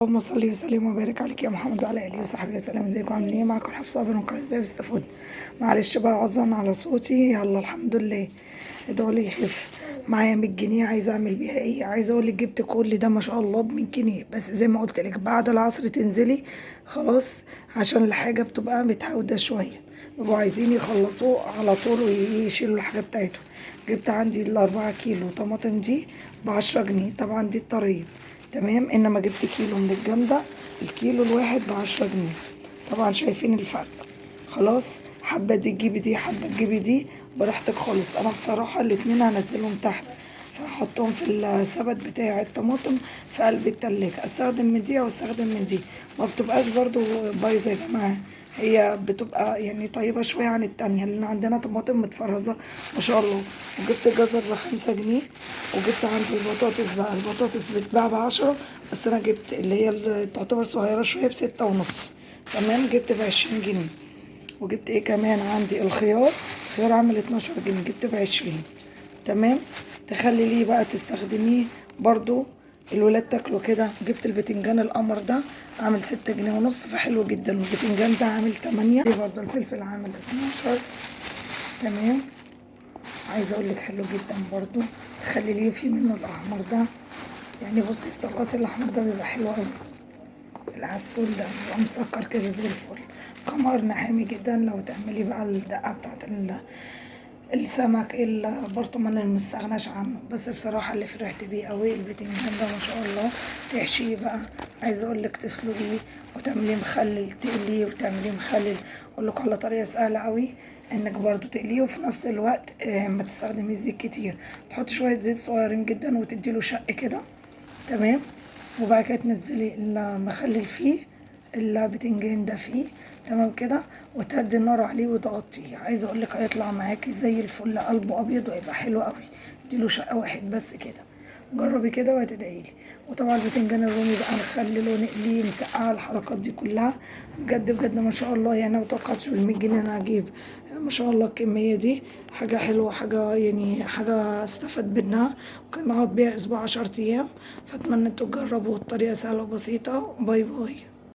اللهم صل وسلم وبارك عليك يا محمد وعلى اله وصحبه وسلم. ازيكم عاملين ايه؟ معاكم حفصه صابر من قناه ازاي بستفود. معلش بقى عذرا على صوتي. يلا الحمد لله، ادعوا لي يخف. معايا 100 جنيه عايزه اعمل بيها ايه؟ عايزه اقول لك جبت كل ده ما شاء الله ب 100 جنيه، بس زي ما قلت لك بعد العصر تنزلي خلاص، عشان الحاجه بتبقى متهوده شويه، بيبقوا عايزين يخلصوه على طول ويشيلوا الحاجه بتاعتهم. جبت عندي ال4 كيلو طماطم دي ب10 جنيه، طبعا دي الطريق تمام. انما جبت كيلو من الجامدة، الكيلو الواحد ب10 جنيه. طبعا شايفين الفرق. خلاص، حبة دي تجيبي دي، حبة تجيبي دي، براحتك خالص. انا بصراحة الاتنين هنزلهم تحت، فهحطهم في السبت بتاع الطماطم في قلب التلاجة. استخدم من دي او استخدم من دي، ما بتبقاش برضو بايظة يا جماعة، هي بتبقى يعني طيبة شوية عن التانية، لأن عندنا طماطم متفرزة ما شاء الله. وجبت جزر ب5 جنيه. وجبت عندي البطاطس بقى، البطاطس بتتباع ب10، بس أنا جبت اللي هي اللي تعتبر صغيرة شوية ب6.5. تمام، جبت ب20 جنيه. وجبت ايه كمان؟ عندي الخيار، الخيار عامل 12 جنيه، جبت ب20. تمام، تخلي ليه بقى تستخدميه برضو الولاد تاكلوا كده. جبت البتنجان القمر ده عامل 6 جنيه ونص، فحلو جدا. والبتنجان ده عامل 8. دي برضو الفلفل عامل 12. تمام، عايزه اقول لك حلو جدا برضو. خلي ليه في منه الاحمر ده، يعني بصي السلطات الاحمر ده بيبقى حلو قوي. العسول ده بيبقى مسكر كده زي الفل. قمر حامي جدا لو تعملي بقى الدقه بتاعت السمك، البرطمان اللي مستغناش عنه. بس بصراحة اللي فرحت بيه قوي البتنجان ده ما شاء الله. تحشيه بقى، عايزة اقول لك تسلقيه وتعمليه مخلل، تقليه وتعمليه مخلل. اقول لك على طريقة سهلة قوي انك برضو تقليه وفي نفس الوقت ما تستخدميش زيت كتير. تحطي شوية زيت صغيرين جدا وتديله شق كده. تمام، وبعد كده تنزلي المخلل فيه، البتنجان ده فيه. تمام كده، وتهدي النار عليه وتغطيه. عايزه اقول لك هيطلع معاكي زي الفل، قلبه ابيض وهيبقى حلو قوي. اديله شقه واحد بس كده، جربي كده وهتدعيلي. وطبعا البتنجان الرومي بقى نخلله نقليه مسقعه، الحركات دي كلها بجد بجد ما شاء الله. يعني انا متوقعتش بال100 جنيه انا هجيب ما شاء الله الكميه دي. حاجه حلوه، حاجه يعني حاجه استفاد منها، وكان اقعد بيها اسبوع 10 ايام. فاتمنى انتوا تجربوا، الطريقه سهله وبسيطه. باي باي.